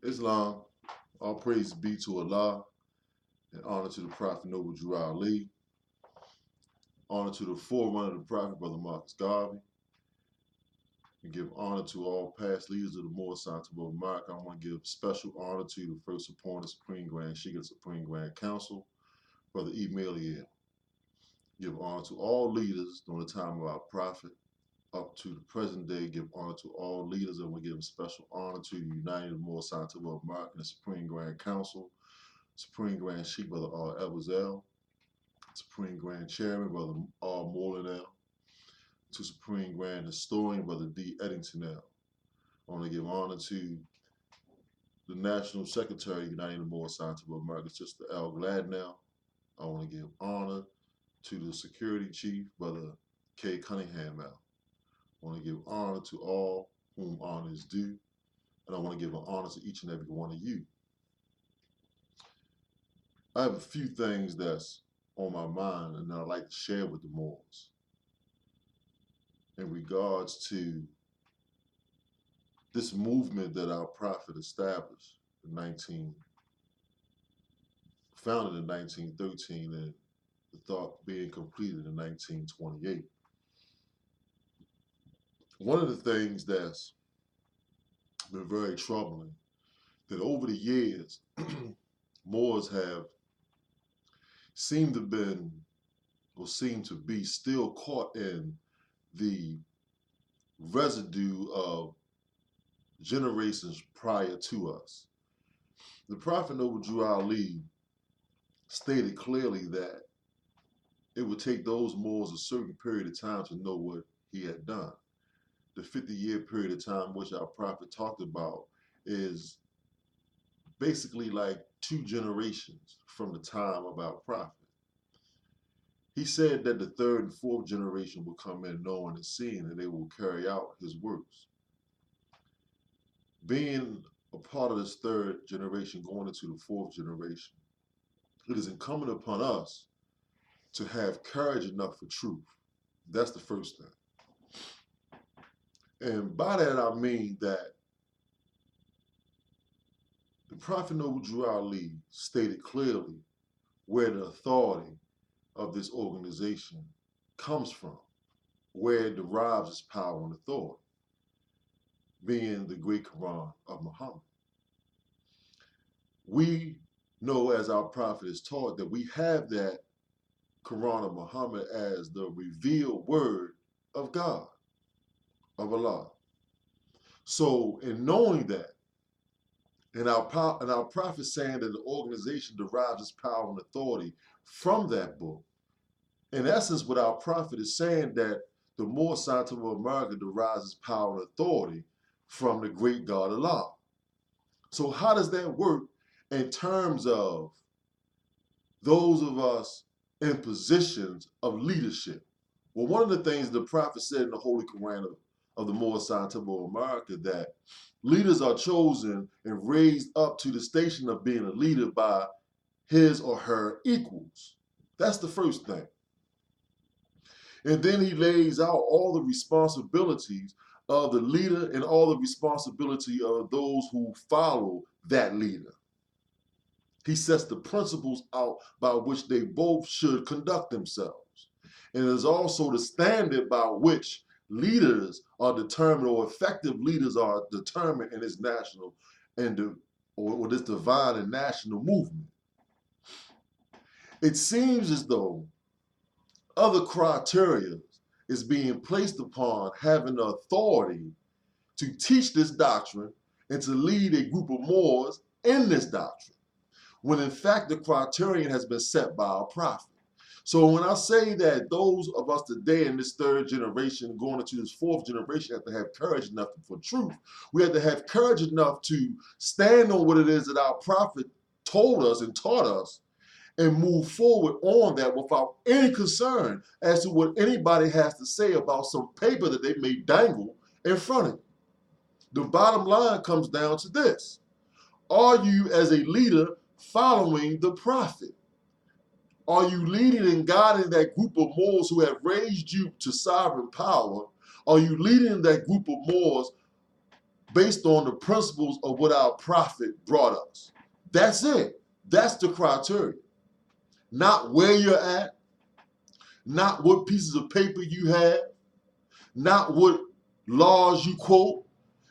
Islam, all praise be to Allah, and honor to the Prophet Noble Drew Ali, honor to the forerunner of the Prophet, Brother Marcus Garvey, and give honor to all past leaders of the Moorish side of America. I want to give special honor to the first appointed Supreme Grand Sheikh of the Supreme Grand Council, Brother Emiliel. Give honor to all leaders during the time of our Prophet, up to the present day. Give honor to all leaders, and we give special honor to the United Moorish side of America, the Supreme Grand Council, Supreme Grand Sheikh, Brother R. Ebersel, Supreme Grand Chairman, Brother R. Moreland, to Supreme Grand Historian, Brother D. Eddington. I want to give honor to the National Secretary of the United Moorish Science of America, Sister L. Gladnell. I want to give honor to the Security Chief, Brother K. Cunningham. I want to give honor to all whom honor is due, and I want to give an honor to each and every one of you. I have a few things that's on my mind and I'd like to share with the Moors in regards to this movement that our Prophet established founded in 1913 and the thought being completed in 1928. One of the things that's been very troubling, that over the years, Moors have seem to be still caught in the residue of generations prior to us. The Prophet Noble Drew Ali stated clearly that it would take those Moors a certain period of time to know what he had done. The 50-year period of time which our Prophet talked about is basically like 2 generations from the time of our Prophet. He said that the 3rd and 4th generation will come in knowing and seeing, and they will carry out his works. Being a part of this 3rd generation going into the 4th generation, it is incumbent upon us to have courage enough for truth. That's the first thing. And by that I mean that the Prophet Noble Drew Ali stated clearly where the authority of this organization comes from, where it derives its power and authority, being the great Quran of Muhammad. We know, as our Prophet is taught, that we have that Quran of Muhammad as the revealed word of God, of Allah. So in knowing that, and our Prophet saying that the organization derives its power and authority from that book, in essence, what our Prophet is saying, that the Moorish side of America derives its power and authority from the great God Allah. So how does that work in terms of those of us in positions of leadership? Well, one of the things the Prophet said in the Holy Quran of the Moorish side of America, that leaders are chosen and raised up to the station of being a leader by his or her equals. That's the first thing. And then he lays out all the responsibilities of the leader and all the responsibility of those who follow that leader. He sets the principles out by which they both should conduct themselves. And it is also the standard by which leaders are determined, or effective leaders are determined in this national or this divine and national movement. It seems as though other criteria is being placed upon having the authority to teach this doctrine and to lead a group of Moors in this doctrine, when in fact the criterion has been set by our Prophet. So when I say that those of us today in this 3rd generation going into this 4th generation have to have courage enough for truth, we have to have courage enough to stand on what it is that our Prophet told us and taught us, and move forward on that without any concern as to what anybody has to say about some paper that they may dangle in front of you. The bottom line comes down to this: are you, as a leader, following the Prophet? Are you leading and guiding that group of Moors who have raised you to sovereign power? Are you leading that group of Moors based on the principles of what our prophet brought us. That's it. That's the criteria. Not where you're at, not what pieces of paper you have, not what laws you quote.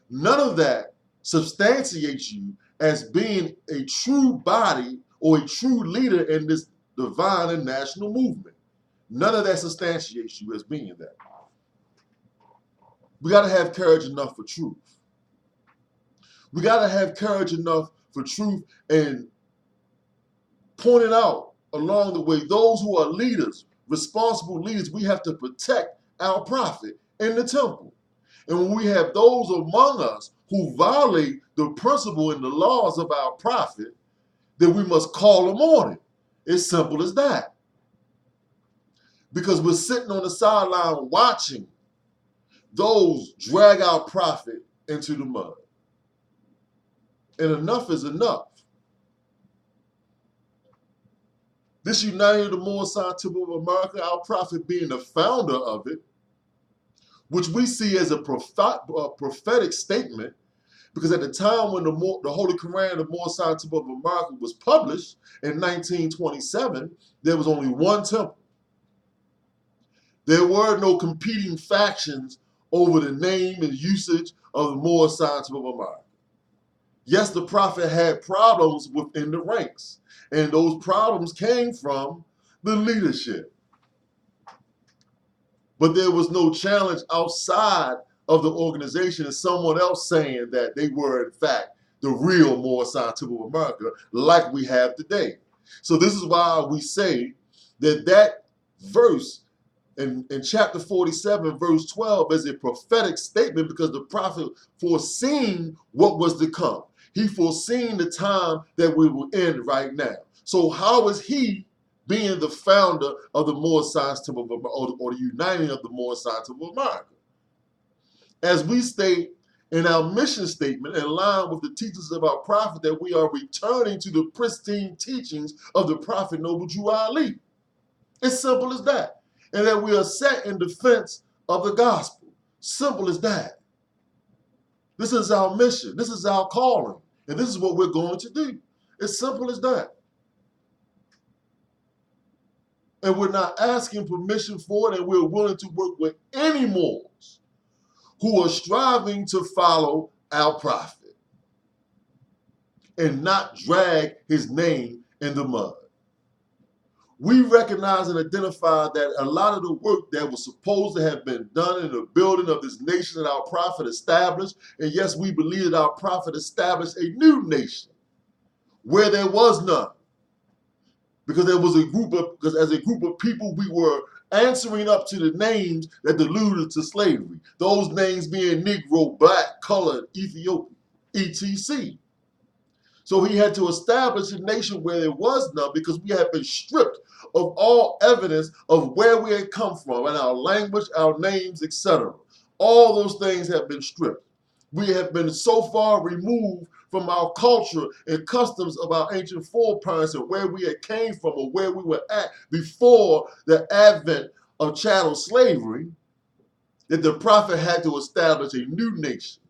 None of that substantiates you as being a true body or a true leader in this divine and national movement. None of that substantiates you as being that. We got to have courage enough for truth. We got to have courage enough for truth and pointing out along the way those who are leaders, responsible leaders. We have to protect our prophet in the temple. And when we have those among us who violate the principle and the laws of our prophet, then we must call them on it. It's simple as that. Because we're sitting on the sideline watching those drag our prophet into the mud. And enough is enough. This uniting of the Moorish Temple of America, our prophet being the founder of it, which we see as a prophetic statement, because at the time when the Holy Quran, the Moorish Temple of America, was published in 1927, there was only one temple. There were no competing factions over the name and usage of the Moorish Temple of America. Yes, the prophet had problems within the ranks, and those problems came from the leadership. But there was no challenge outside of the organization and someone else saying that they were, in fact, the real Moorish Temple of America, like we have today. So this is why we say that that verse in chapter 47, verse 12, is a prophetic statement, because the prophet foreseen what was to come. He foreseen the time that we will end right now. So how is he, being the founder of the Moorish Temple of America, or the uniting of the Moorish Temple of America? As we state in our mission statement, in line with the teachings of our prophet, that we are returning to the pristine teachings of the prophet Noble Drew Ali. It's simple as that. And that we are set in defense of the gospel. Simple as that. This is our mission. This is our calling. And this is what we're going to do. It's simple as that. And we're not asking permission for it, and we're willing to work with any Moors who are striving to follow our prophet and not drag his name in the mud. We recognize and identify that a lot of the work that was supposed to have been done in the building of this nation that our prophet established, and yes, we believe that our prophet established a new nation where there was none. Because there was as a group of people, we were answering up to the names that alluded to slavery. Those names being Negro, Black, Colored, Ethiopian, etc. So he had to establish a nation where there was none, because we had been stripped of all evidence of where we had come from, and our language, our names, etc. All those things have been stripped. We have been so far removed from our culture and customs of our ancient foreparents and where we had came from, or where we were at before the advent of chattel slavery, that the prophet had to establish a new nation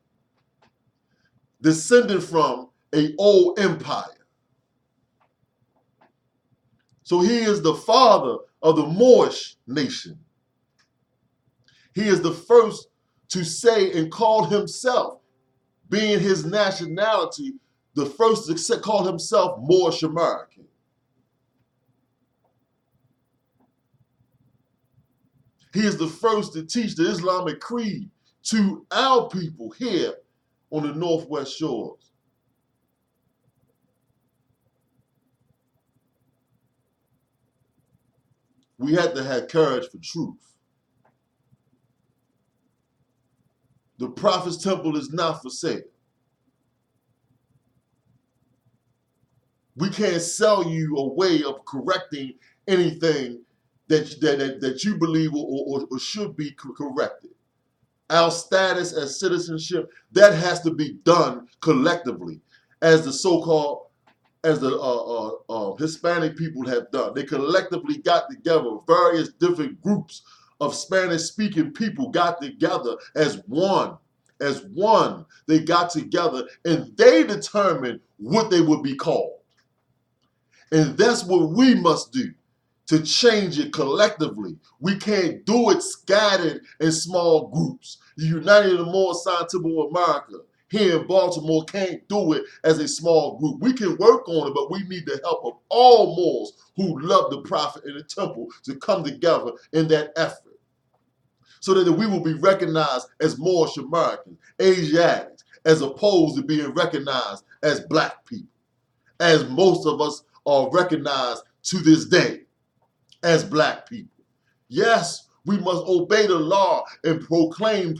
descended from an old empire. So he is the father of the Moorish nation. He is the first to say and call himself, being his nationality, the first to call himself Moorish American. He is the first to teach the Islamic creed to our people here on the Northwest Shores. We had to have courage for truth. The Prophet's temple is not for sale. We can't sell you a way of correcting anything that you believe or should be corrected. Our status as citizenship, that has to be done collectively, as the so-called, as the Hispanic people have done. They collectively got together, various different groups of Spanish-speaking people got together as one as one. They got together and they determined what they would be called. And that's what we must do to change it collectively. We can't do it scattered in small groups. The United and Moorish Scientific of America here in Baltimore can't do it as a small group. We can work on it, but we need the help of all Moors who love the Prophet and the temple to come together in that effort so that we will be recognized as Moorish Americans, Asiatics, as opposed to being recognized as black people, as most of us are recognized to this day as black people. Yes, we must obey the law and proclaim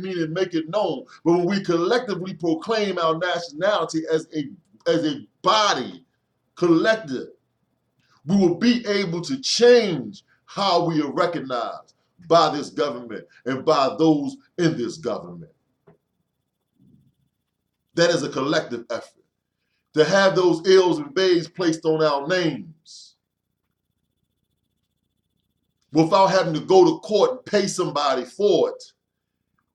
meaning make it known. But when we collectively proclaim our nationality as a body, collective, we will be able to change how we are recognized by this government and by those in this government. That is a collective effort. To have those ills and bays placed on our names without having to go to court and pay somebody for it.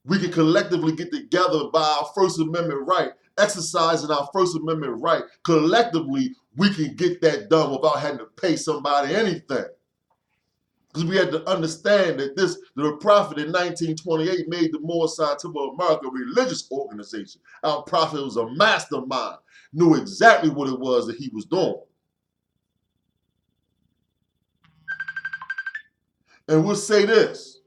We can collectively get together by our First Amendment right, exercising our First Amendment right. Collectively, we can get that done without having to pay somebody anything. Because we had to understand that the Prophet in 1928 made the Moorish Scientific of America a religious organization. Our Prophet was a mastermind, knew exactly what it was that he was doing. And we'll say this,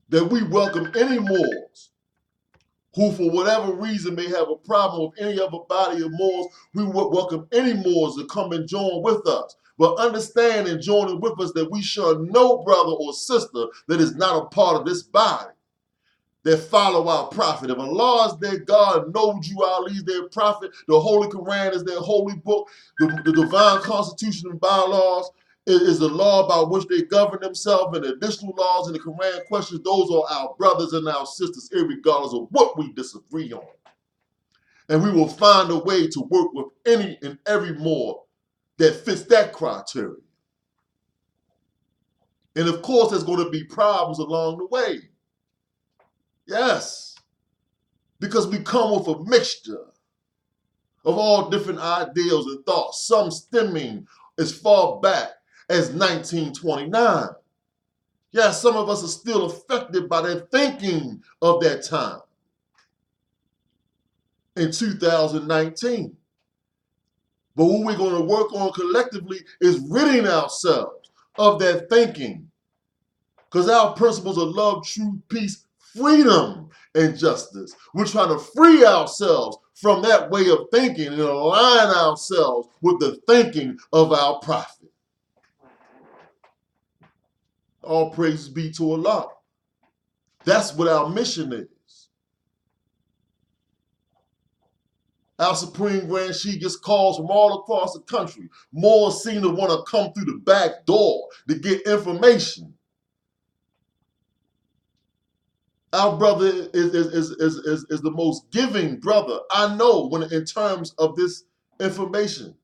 that we welcome any Moors who for whatever reason may have a problem with any other body of Moors. We would welcome any Moors to come and join with us. But understand in joining with us that we shun no brother or sister that is not a part of this body, that follow our prophet. If Allah is their God, Noju Ali is their prophet, the Holy Quran is their holy book, the divine constitution and bylaws is the law by which they govern themselves, and the additional laws in the Quran questions, those are our brothers and our sisters, irregardless of what we disagree on. And we will find a way to work with any and every Moor that fits that criteria. And of course, there's going to be problems along the way. Yes, because we come with a mixture of all different ideals and thoughts, some stemming as far back as 1929. Yes, some of us are still affected by that thinking of that time in 2019. But what we're going to work on collectively is ridding ourselves of that thinking, because our principles of love, truth, peace, freedom, and justice. We're trying to free ourselves from that way of thinking and align ourselves with the thinking of our prophet. All praises be to Allah. That's what our mission is. Our Supreme Grand Sheikh gets calls from all across the country. More seem to want to come through the back door to get information. Our brother is the most giving brother I know when in terms of this information.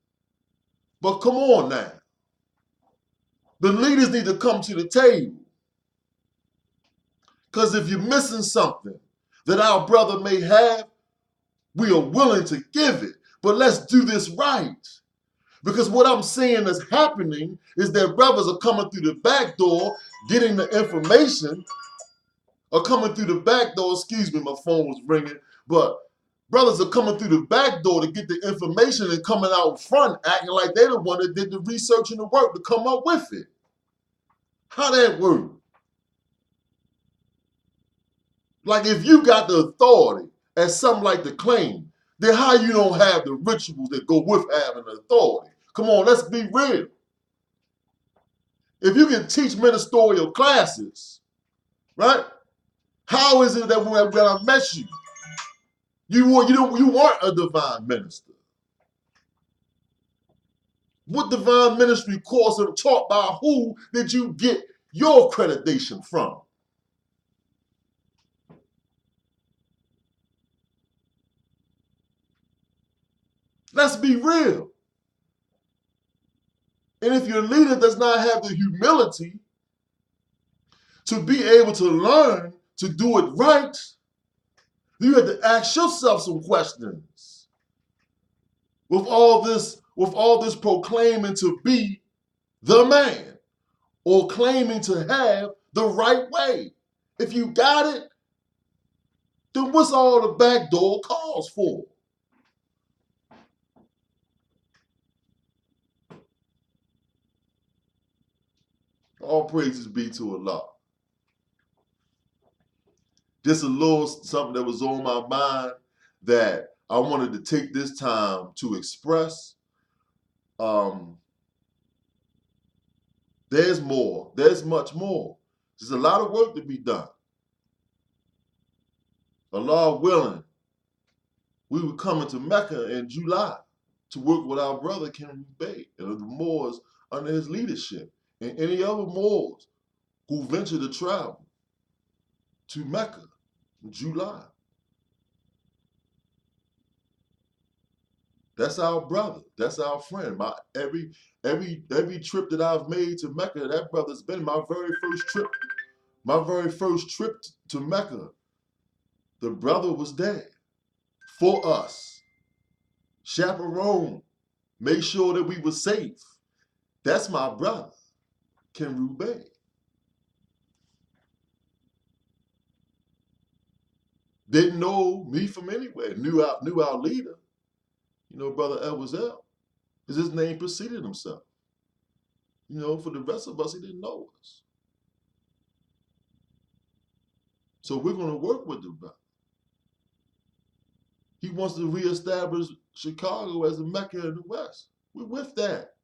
But come on now. The leaders need to come to the table. Because if you're missing something that our brother may have, we are willing to give it. But let's do this right. Because what I'm seeing is happening is that brothers are coming through the back door, getting the information, or coming through the back door, excuse me, my phone was ringing, but brothers are coming through the back door to get the information and coming out front acting like they're the one that did the research and the work to come up with it. How that work? Like if you got the authority, as some like to claim, then how you don't have the rituals that go with having the authority? Come on, let's be real. If you can teach ministerial classes, right? How is it that when I met you, you weren't a divine minister? What divine ministry course and taught by who did you get your accreditation from? Let's be real. And if your leader does not have the humility to be able to learn to do it right, you have to ask yourself some questions. With all this proclaiming to be the man or claiming to have the right way. If you got it, then what's all the backdoor calls for? All praises be to Allah. Just a little something that was on my mind that I wanted to take this time to express. There's more. There's much more. There's a lot of work to be done. Allah willing, we were coming to Mecca in July to work with our brother Ken Bey and the Moors under his leadership, and any other Moors who venture to travel to Mecca in July. That's our brother. That's our friend. Every trip that I've made to Mecca, that brother's been my very first trip. My very first trip to Mecca, the brother was there for us. Chaperone, make sure that we were safe. That's my brother, Ken Bey. Didn't know me from anywhere. Knew our leader. You know, Brother Edwards L. Because his name preceded himself. You know, for the rest of us, he didn't know us. So we're going to work with the brother. He wants to reestablish Chicago as the Mecca in the West. We're with that.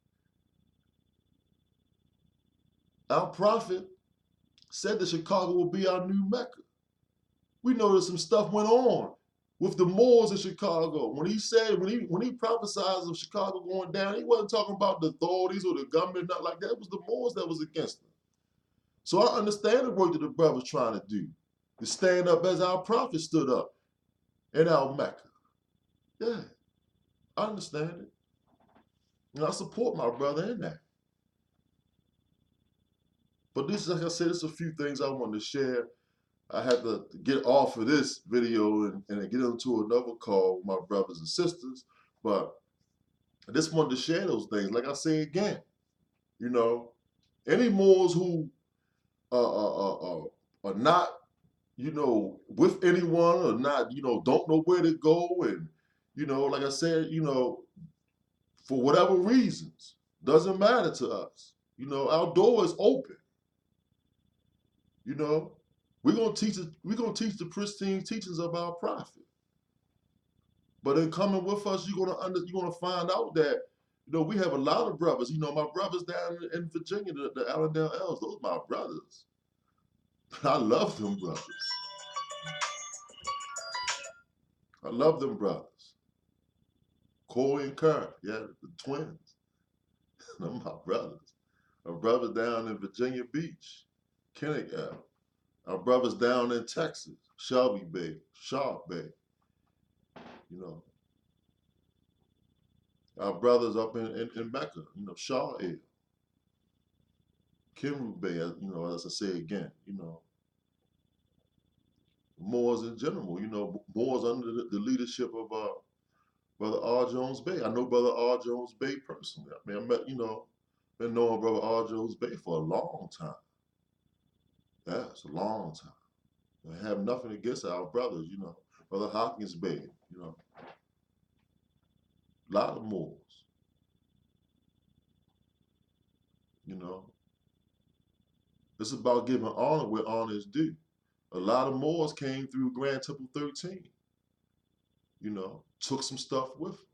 Our prophet said that Chicago will be our new Mecca. We know that some stuff went on with the Moors in Chicago. When he prophesied of Chicago going down, he wasn't talking about the authorities or the government, not like that. It was the Moors that was against them. So I understand the work that the brother's trying to do, to stand up as our prophet stood up in our Mecca. Yeah, I understand it. And I support my brother in that. But this, like I said, there's a few things I wanted to share. I had to get off of this video and get into another call with my brothers and sisters. But I just wanted to share those things. Like I say again, you know, any Moors who are not, you know, with anyone or not, you know, don't know where to go, and, you know, like I said, you know, for whatever reasons, doesn't matter to us. You know, our door is open. You know, we're gonna teach the pristine teachings of our prophet. But in coming with us, you're gonna find out that, you know, we have a lot of brothers. You know, my brothers down in Virginia, the Allendale Elves, those are my brothers. I love them brothers. I love them brothers. Corey and Kurt, yeah, the twins. They're my brothers. Our brothers down in Virginia Beach, Kennegaw. Our brothers down in Texas, Shelby Bay, Shaw Bay. You know, our brothers up in Mecca, you know, Shaw Air, Kimru Bay, you know, as I say again, you know, Moors in general, you know, Moors under the leadership of Brother R. Jones Bay. I know Brother R. Jones Bay personally. I mean, I met, you know, been knowing Brother R. Jones Bay for a long time. Yeah, it's a long time. I have nothing against our brothers, you know. Brother Hopkins Bay, you know. A lot of Moors, you know. It's about giving honor where honor is due. A lot of Moors came through Grand Temple 13, you know, took some stuff with them,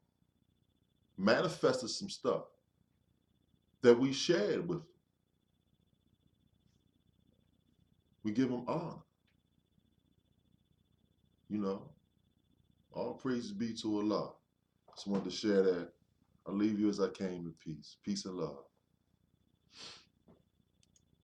manifested some stuff that we shared with them. We give them honor, you know. All praises be to Allah. Just wanted to share that. I'll leave you as I came in peace. Peace and love.